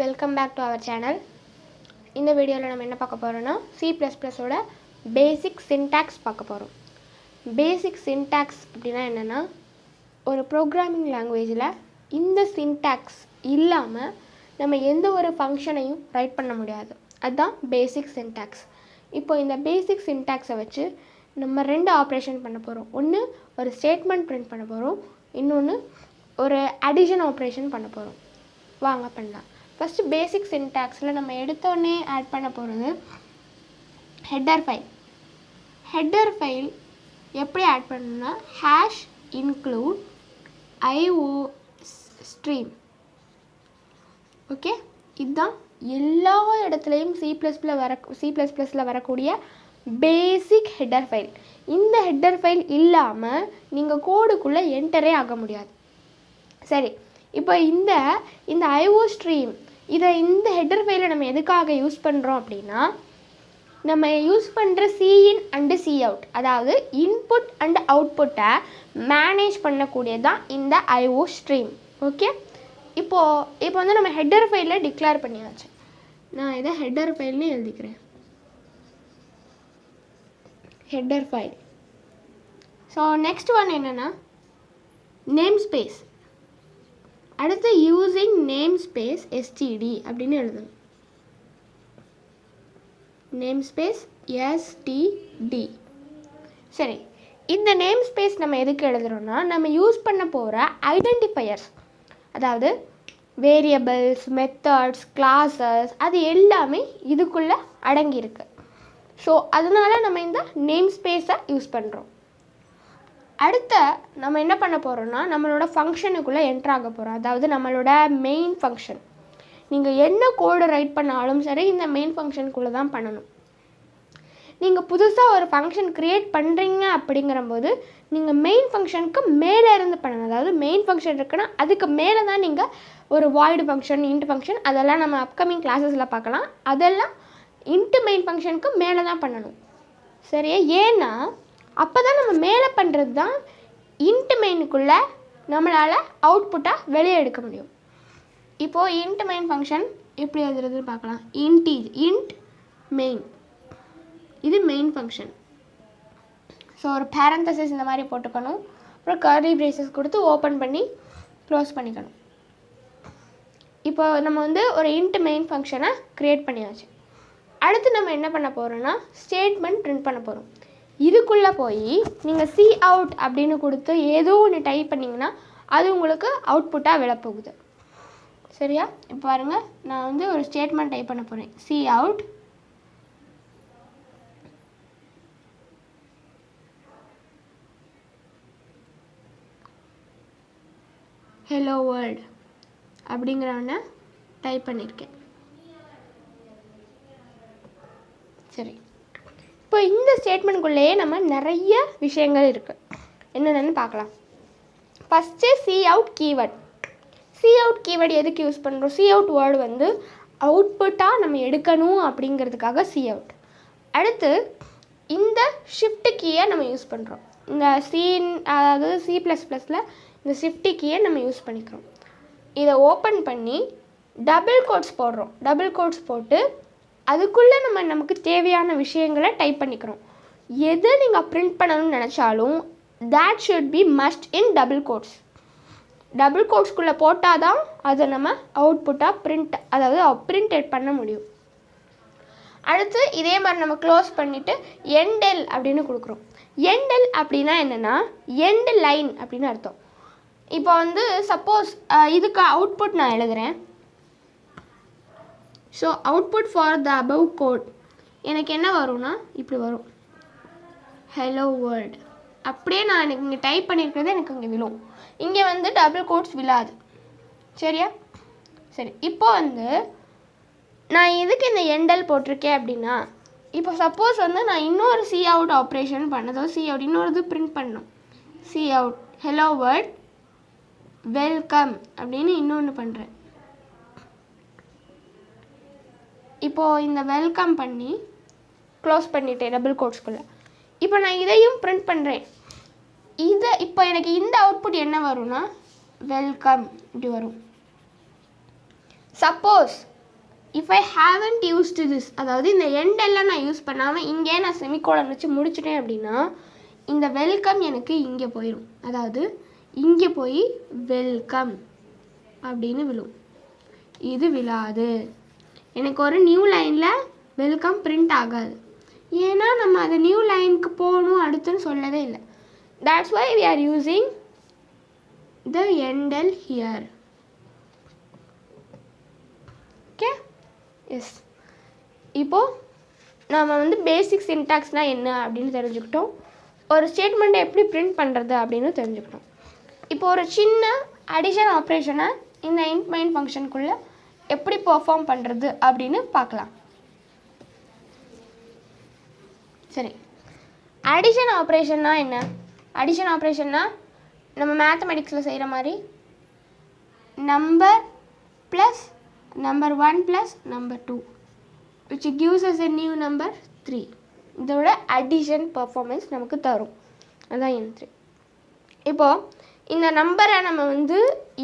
Welcome back to our channel. இந்த வீடியோல நம்ம என்ன பார்க்க போறோம்னா C++ ஓட பேசிக் சின்டாக்ஸ் பார்க்க போறோம். பேசிக் சின்டாக்ஸ் அப்படினா என்னன்னா ஒரு ப்ரோகிராமிங் லாங்குவேஜ்ல இந்த சின்டாக்ஸ் இல்லாம நம்ம எந்த ஒரு ஃபங்க்ஷனையும் ரைட் பண்ண முடியாது. அதுதான் பேசிக் சின்டாக்ஸ். இப்போ இந்த பேசிக் சின்டாக்ஸை வச்சு நம்ம ரெண்டு ஆபரேஷன் பண்ண போறோம். ஒன்னு ஒரு ஸ்டேட்மென்ட் பிரிண்ட் பண்ண போறோம். இன்னொன்னு ஒரு அடிஷன் ஆபரேஷன் பண்ண போறோம். வாங்க பண்ணலாம். ஃபர்ஸ்ட் பேசிக் சின்டாக்ஸ்ல நம்ம எடுத்தோனே ஆட் பண்ண போறது ஹெடர் ஃபைல். ஹெடர் ஃபைல் எப்படி ஆட் பண்ணனும்னா #include iostream. ஓகே, இதுதான் எல்லா இடத்துலயும் C++ல வரக்கூடிய பேசிக் ஹெடர் ஃபைல். இந்த ஹெடர் ஃபைல் இல்லாம நீங்க கோடுக்குள்ள என்டரே ஆக முடியாது. சரி, இப்போ இந்த iostream இந்த ஹெடர் ஃபைலை நம்ம எதுக்காக யூஸ் பண்ணுறோம் அப்படின்னா நம்ம யூஸ் பண்ணுற cin அண்டு cout, அதாவது இன்புட் அண்ட் அவுட்புட்டை மேனேஜ் பண்ணக்கூடியதான் இந்த iostream. ஓகே, இப்போ வந்து நம்ம ஹெடர் ஃபைலை டிக்ளேர் பண்ணியாச்சு. நான் இதை ஹெடர் ஃபைல்னு எழுதிக்கிறேன். Header file. So next one என்னன்னா நேம் ஸ்பேஸ். அடுத்து யூசிங் நேம் ஸ்பேஸ் std அப்படின்னு எழுதணும். Name space std. சரி, இந்த நேம் ஸ்பேஸ் நம்ம எதுக்கு எழுதுறோம்னா நம்ம யூஸ் பண்ண போகிற ஐடென்டிஃபையர்ஸ், அதாவது வேரியபிள்ஸ், மெத்தட்ஸ், கிளாஸஸ், அது எல்லாமே இதுக்குள்ளே அடங்கியிருக்கு. ஸோ அதனால நம்ம இந்த நேம் ஸ்பேஸை யூஸ் பண்ணுறோம். அடுத்த நம்ம என்ன பண்ண போகிறோம்னா நம்மளோட ஃபங்க்ஷனுக்குள்ளே என்ட்ரு ஆக போகிறோம். அதாவது நம்மளோட மெயின் ஃபங்க்ஷன். நீங்கள் என்ன கோடு ரைட் பண்ணாலும் சரி இந்த மெயின் ஃபங்க்ஷனுக்குள்ளே தான் பண்ணணும். நீங்கள் புதுசாக ஒரு ஃபங்க்ஷன் க்ரியேட் பண்ணுறீங்க அப்படிங்கிறம்போது நீங்கள் மெயின் ஃபங்க்ஷனுக்கு மேலே இருந்து பண்ணணும். அதாவது மெயின் ஃபங்க்ஷன் இருக்குன்னா அதுக்கு மேலே தான் நீங்கள் ஒரு வாய்டு ஃபங்க்ஷன், இன்ட் ஃபங்க்ஷன், அதெல்லாம் நம்ம அப்கமிங் கிளாஸஸில் பார்க்கலாம். அதெல்லாம் இன்ட்டு மெயின் ஃபங்க்ஷனுக்கு மேலே தான் பண்ணணும். சரியா? ஏன்னா அப்போ தான் நம்ம மேலே பண்ணுறது தான் இன்ட் மெயினுக்குள்ளே நம்மளால் அவுட்புட்டாக வெளியே எடுக்க முடியும். இப்போது இன்ட் மெயின் ஃபங்க்ஷன் எப்படி எழுதுறதுன்னு பார்க்கலாம். இன்ட் மெயின், இது மெயின் ஃபங்க்ஷன். ஸோ ஒரு பேரந்தசிஸ் இந்த மாதிரி போட்டுக்கணும். அப்புறம் கர்லி பிரேசஸ் கொடுத்து ஓப்பன் பண்ணி க்ளோஸ் பண்ணிக்கணும். இப்போ நம்ம வந்து ஒரு இன்ட் மெயின் ஃபங்க்ஷனை க்ரியேட் பண்ணியாச்சு. அடுத்து நம்ம என்ன பண்ண போகிறோம்னா ஸ்டேட்மெண்ட் பிரிண்ட் பண்ண போகிறோம். இதுக்குள்ளே போய் நீங்கள் cout அப்படின்னு கொடுத்து ஏதோ ஒன்று டைப் பண்ணிங்கன்னா அது உங்களுக்கு அவுட்புட்டாக விழப்போகுது. சரியா? இப்போ பாருங்கள், நான் வந்து ஒரு ஸ்டேட்மெண்ட் டைப் பண்ண போகிறேன். cout hello world அப்படிங்கிறவனை டைப் பண்ணியிருக்கேன். சரி, இப்போ இந்த ஸ்டேட்மெண்ட்குள்ளேயே நம்ம நிறைய விஷயங்கள் இருக்குது. என்னென்னு பார்க்கலாம். First cout keyword. cout keyword எதுக்கு யூஸ் பண்ணுறோம்? cout வேர்டு வந்து அவுட்புட்டாக நம்ம எடுக்கணும் அப்படிங்கிறதுக்காக cout. அடுத்து இந்த ஷிஃப்ட் கீயை நம்ம யூஸ் பண்ணுறோம். இந்த அதாவது C++ல இந்த ஷிஃப்ட் கீயை நம்ம யூஸ் பண்ணிக்கிறோம். இதை ஓப்பன் பண்ணி டபுள் கோட்ஸ் போடுறோம். டபுள் கோட்ஸ் போட்டு அதுக்குள்ளே நமக்கு தேவையான விஷயங்களை டைப் பண்ணிக்கிறோம். எதை நீங்கள் பிரிண்ட் பண்ணணும்னு நினச்சாலும் that should be must in double quotes. Double கோட்ஸ்குள்ளே போட்டால் தான் அதை நம்ம அவுட்புட்டாக பிரிண்டட் பண்ண முடியும். அடுத்து இதே மாதிரி நம்ம க்ளோஸ் பண்ணிவிட்டு எண்டெல் அப்படின்னு கொடுக்குறோம். எண்டெல் அப்படின்னா என்னென்னா எண்ட் லைன் அப்படின்னு அர்த்தம். இப்போ வந்து சப்போஸ் இதுக்கு அவுட்புட் நான் எழுதுகிறேன். So output for the above code எனக்கு என்ன வரும்னா இப்படி வரும், ஹலோ வேர்ல்டு. அப்படியே நான் எனக்கு இங்கே டைப் பண்ணியிருக்கிறது எனக்கு இங்கே விழும். இங்கே வந்து டபுள் கோட்ஸ் விழாது. சரியா? சரி, இப்போ வந்து நான் இதுக்கு இந்த எண்டல் போட்டிருக்கேன் அப்படின்னா இப்போ சப்போஸ் வந்து நான் இன்னொரு cout ஆப்ரேஷன் பண்ணதோ cout இன்னொரு இது பிரிண்ட் பண்ணணும். cout ஹலோ வேர்ல்ட் வெல்கம் அப்படின்னு இன்னொன்று பண்ணுறேன். இப்போது இந்த வெல்கம் பண்ணி க்ளோஸ் பண்ணிட்டேன் டபுள் கோட்ஸ்குள்ளே. இப்போ நான் இதையும் பிரிண்ட் பண்ணுறேன். இப்போ எனக்கு இந்த அவுட்புட் என்ன வரும்னா வெல்கம் இப்படி வரும். Suppose if I haven't used this, அதாவது இந்த எண்டெல்லாம் நான் யூஸ் பண்ணாமல் இங்கே நான் செமிகோலன் வச்சு முடிச்சிட்டேன் அப்படின்னா இந்த வெல்கம் எனக்கு இங்கே போயிடும். அதாவது இங்கே போய் வெல்கம் அப்படின்னு விழும். இது விழாது. எனக்கு ஒரு நியூ லைனில் வெல்கம் பிரிண்ட் ஆகாது. ஏன்னா நம்ம அது நியூ லைனுக்கு போகணும் அடுத்துன்னு சொல்லவே இல்லை. That's why we are using the endl here. Okay? Yes. இப்போ நாம் பேசிக் சின்டாக்ஸ்னால் என்ன அப்படின்னு தெரிஞ்சுக்கிட்டோம். ஒரு ஸ்டேட்மெண்ட்டை எப்படி பிரிண்ட் பண்ணுறது அப்படின்னு தெரிஞ்சுக்கிட்டோம். இப்போ ஒரு சின்ன அடிஷன் ஆப்ரேஷனை இந்த இன்ட் மெயின் ஃபங்க்ஷனுக்குள்ளே எப்படி பெர்ஃபார்ம் பண்ணுறது அப்படின்னு பார்க்கலாம். சரி, அடிஷன் ஆப்ரேஷன்னா என்ன? அடிஷன் ஆப்ரேஷன்னா நம்ம மேத்தமெட்டிக்ஸில் செய்கிற மாதிரி number plus number 1 plus number 2 which gives us a new number 3. இதோட அடிஷன் பர்ஃபார்மன்ஸ் நமக்கு தரும். அதுதான் N3. இப்போது இந்த நம்பரை நம்ம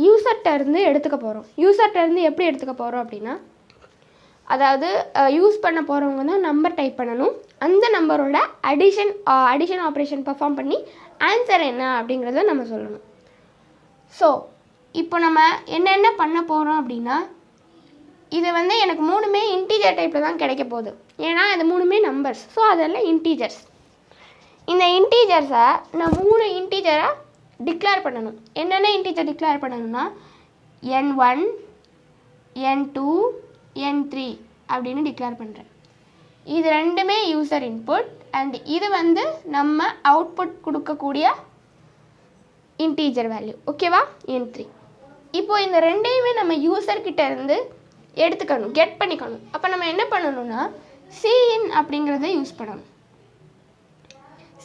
யூசர்கிட்டருந்து எடுத்துக்க போகிறோம். யூசர்கிட்டருந்து எப்படி எடுத்துக்க போகிறோம் அப்படின்னா, அதாவது யூஸ் பண்ண போகிறவங்க தான் நம்பர் டைப் பண்ணணும். அந்த நம்பரோட அடிஷன் ஆப்ரேஷன் பர்ஃபார்ம் பண்ணி ஆன்சர் என்ன அப்படிங்கிறத நம்ம சொல்லணும். ஸோ இப்போ நம்ம என்னென்ன பண்ண போகிறோம் அப்படின்னா, இது எனக்கு 3மே இன்டீஜர் டைப்பில் தான் கிடைக்க போகுது. ஏன்னா இது 3மே நம்பர்ஸ். ஸோ அதெல்லாம் இன்டீஜர்ஸ். இந்த இன்டீஜர்ஸை நான் 3 இன்டீஜராக டிக்ளேர் பண்ணணும். என்னென்ன இன்டீஜர் டிக்ளேர் பண்ணணும்னா n1 n2 n3 அப்படின்னு டிக்ளேர் பண்ணுறேன். இது ரெண்டுமே யூசர் இன்புட் அண்ட் இது நம்ம அவுட்புட் கொடுக்கக்கூடிய இன்டீஜர் வேல்யூ. ஓகேவா? n3. இப்போ இந்த ரெண்டையுமே நம்ம யூசர்கிட்ட இருந்து எடுத்துக்கணும், கெட் பண்ணிக்கணும். அப்போ நம்ம என்ன பண்ணணும்னா cin அப்படிங்கிறத யூஸ் பண்ணணும்.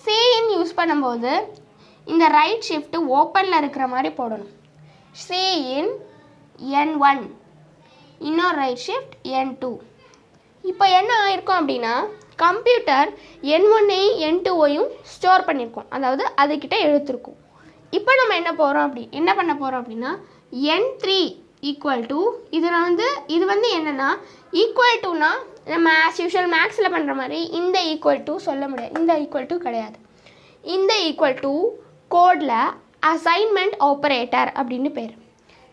cin யூஸ் பண்ணும்போது இந்த ரைட் ஷிஃப்ட் ஓப்பனில் இருக்கிற மாதிரி போடணும். cin n1, இன்னொரு ரைட் ஷிஃப்ட் n2. இப்போ என்ன ஆயிருக்கும் அப்படின்னா, கம்ப்யூட்டர் n1ஐயும் n2ஐயும் ஸ்டோர் பண்ணியிருக்கோம், அதாவது அதுக்கிட்ட எடுத்துருக்கும். இப்போ நம்ம என்ன பண்ண போகிறோம் அப்படின்னா n3 ஈக்குவல் டு இதில் இது என்னென்னா ஈக்குவல் டுனா நம்ம ஆஸ் யூஷுவல் மேக்ஸில் பண்ணுற மாதிரி இந்த ஈக்குவல் டு சொல்ல முடியாது. இந்த ஈக்குவல் டு கிடையாது. இந்த ஈக்குவல் டு கோடில் அசைன்மெண்ட் ஆப்ரேட்டர் அப்படின்னு பேர்.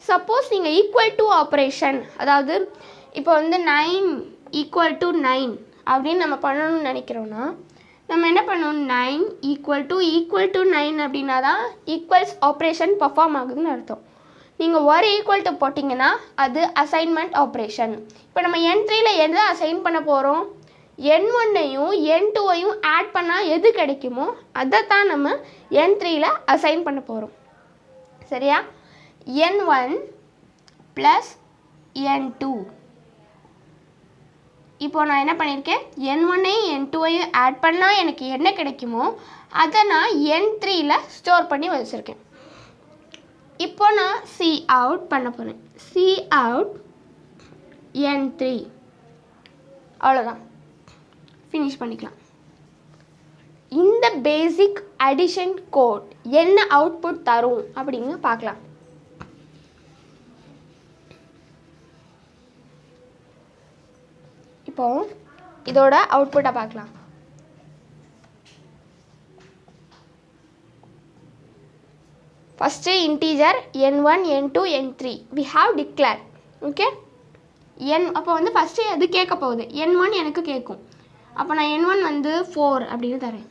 சப்போஸ் நீங்கள் ஈக்குவல் டு ஆப்ரேஷன், அதாவது இப்போ 9 ஈக்குவல் டு 9 அப்படின்னு நம்ம பண்ணணும்னு நினைக்கிறோன்னா நம்ம என்ன பண்ணணும், 9 ஈக்குவல் டு 9 அப்படின்னா தான் ஈக்குவல்ஸ் ஆப்ரேஷன் பர்ஃபார்ம் ஆகுதுன்னு அர்த்தம். நீங்கள் ஒரு ஈக்குவல் டு போட்டிங்கன்னா அது அசைன்மெண்ட் ஆப்ரேஷன். இப்போ நம்ம n3ல எதை அசைன் பண்ண போகிறோம், n1ஐயும் n2ஐயும் ஆட் பண்ணால் எது கிடைக்குமோ அதை தான் நம்ம n3ல அசைன் பண்ண போகிறோம். சரியா? n1 plus n2. இப்போ நான் என்ன பண்ணியிருக்கேன், n1ஐயும் n2ஐயும் ஆட் பண்ணால் எனக்கு என்ன கிடைக்குமோ அதை நான் n3ல ஸ்டோர் பண்ணி வச்சுருக்கேன். இப்போ நான் சி அவுட் பண்ண போகிறேன். C out n3. அவ்வளோதான், ஃபினிஷ் பண்ணிக்கலாம். இந்த பேசிக் அடிஷன் கோட் என்ன அவுட்புட் தரும் அப்படின்னு பார்க்கலாம். இப்போ இதோட அவுட்புட்டை பார்க்கலாம். First integer n1 n2 n3 we have declared. Okay, அப்போ ஃபஸ்ட்டு எது கேட்க போகுது, n1 எனக்கு கேட்கும். அப்போ நான் n1 4 அப்படின்னு தரேன்.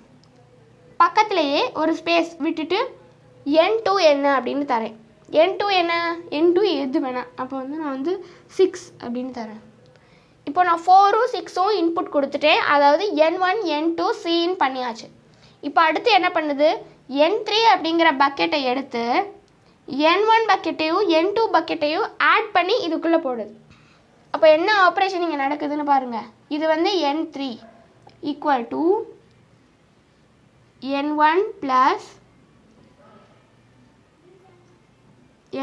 பக்கத்துலேயே ஒரு ஸ்பேஸ் விட்டுட்டு n2 என்ன அப்படின்னு தரேன். n2 என்ன, n2 எது வேணாம். அப்போ நான் 6 அப்படின்னு தரேன். இப்போ நான் 4ம் 6ம் இன்புட் கொடுத்துட்டேன். அதாவது n1 n2 சின் பண்ணியாச்சு. இப்போ அடுத்து என்ன பண்ணுது, n3 அப்படிங்கிற பக்கெட்டை எடுத்து n1 பக்கெட்டையும் n2 பக்கெட்டையும் ஆட் பண்ணி இதுக்குள்ளே போடுது. அப்போ என்ன ஆப்ரேஷன் இங்கே நடக்குதுன்னு பாருங்கள். இது n3 equal to n1 plus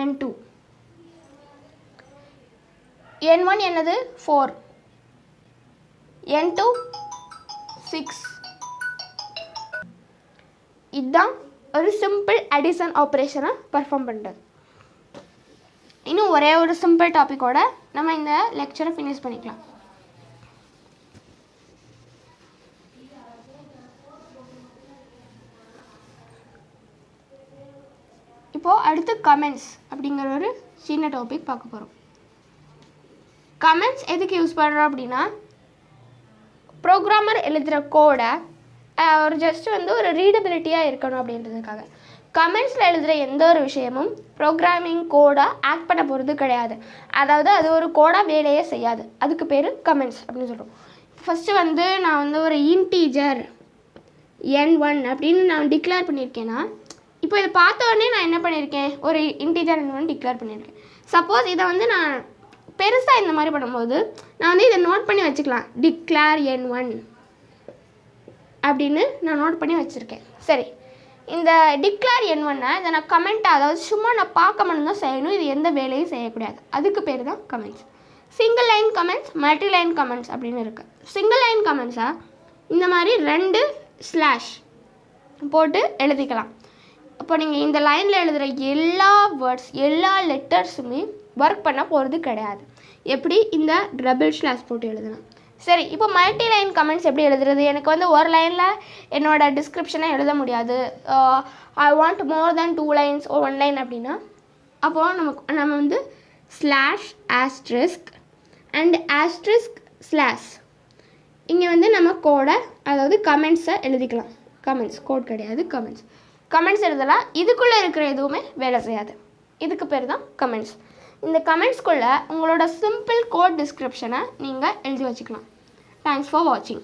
n2. n1 என்னது 4, n2 6. இதுதான் ஒரு சிம்பிள் அடிஷன் ஆப்ரேஷனை பர்ஃபார்ம் பண்ணுறது. இன்னும் ஒரே ஒரு சிம்பிள் டாப்பிக்கோட நம்ம இந்த லெக்சரை ஃபினிஷ் பண்ணிக்கலாம். இப்போது அடுத்து கமெண்ட்ஸ் அப்படிங்கிற ஒரு சின்ன டாபிக் பார்க்க போகிறோம். கமெண்ட்ஸ் எதுக்கு யூஸ் பண்ணுறோம் அப்படின்னா, ப்ரோக்ராமர் எழுதுகிற கோடை ஒரு ஜஸ்ட் வந்து ஒரு ரீடபிலிட்டியாக இருக்கணும் அப்படின்றதுக்காக. கமெண்ட்ஸில் எழுதுகிற எந்த ஒரு விஷயமும் ப்ரோக்ராமிங் கோடாக ஆக்ட் பண்ண போகிறது கிடையாது. அதாவது அது ஒரு கோடாக வேலையே செய்யாது. அதுக்கு பேர் கமெண்ட்ஸ் அப்படின்னு சொல்கிறோம். ஃபஸ்ட்டு வந்து நான் வந்து ஒரு இன்டீஜர் n1 அப்படின்னு நான் டிக்ளேர் பண்ணியிருக்கேன்னா, இப்போ இதை பார்த்த உடனே நான் என்ன பண்ணியிருக்கேன், ஒரு இன்டீஜர் n1 டிக்ளேர் பண்ணியிருக்கேன். சப்போஸ் இதை வந்து நான் பெருசாக இந்த மாதிரி பண்ணும்போது நான் வந்து இதை நோட் பண்ணி வச்சுக்கலாம். டிக்ளேர் n1 அப்படின்னு நான் நோட் பண்ணி வச்சுருக்கேன். சரி, இந்த டிக்ளேர் n1 இதை நான் கமெண்ட்டாக, அதாவது சும்மா நான் பார்க்க மட்டும்தான் செய்யணும், இது எந்த வேலையும் செய்யக்கூடாது. அதுக்கு பேர் தான் comments. Single line comments, multi line comments அப்படின்னு இருக்குது. சிங்கிள் லைன் கமெண்ட்ஸாக இந்த மாதிரி 2 ஸ்லாஷ் போட்டு எழுதிக்கலாம். இப்போ நீங்கள் இந்த லைனில் எழுதுகிற எல்லா வேர்ட்ஸ், எல்லா லெட்டர்ஸுமே ஒர்க் பண்ண போகிறது கிடையாது. எப்படி இந்த டபுள் ஸ்லாஷ் போட்டு எழுதலாம். சரி, இப்போ மல்டி லைன் கமெண்ட்ஸ் எப்படி எழுதுறது? எனக்கு வந்து ஒரு லைனில் என்னோடய டிஸ்கிரிப்ஷனை எழுத முடியாது. I want more than 2 lines or 1 line அப்படின்னா, அப்போது நம்ம வந்து slash asterisk and asterisk slash இங்கே வந்து நம்ம கோடை, அதாவது கமெண்ட்ஸை எழுதிக்கலாம். கமெண்ட்ஸ் கோட் கிடையாது, கமெண்ட்ஸ் எழுதலாம். இதுக்குள்ளே இருக்கிற எதுவுமே வேலை செய்யாது. இதுக்கு பேர் தான் கமெண்ட்ஸ். இந்த கமெண்ட்ஸ்குள்ளே உங்களோட சிம்பிள் கோட் டிஸ்கிரிப்ஷனை நீங்கள் எழுதி வச்சுக்கலாம். தேங்க்ஸ் ஃபார் வாட்சிங்.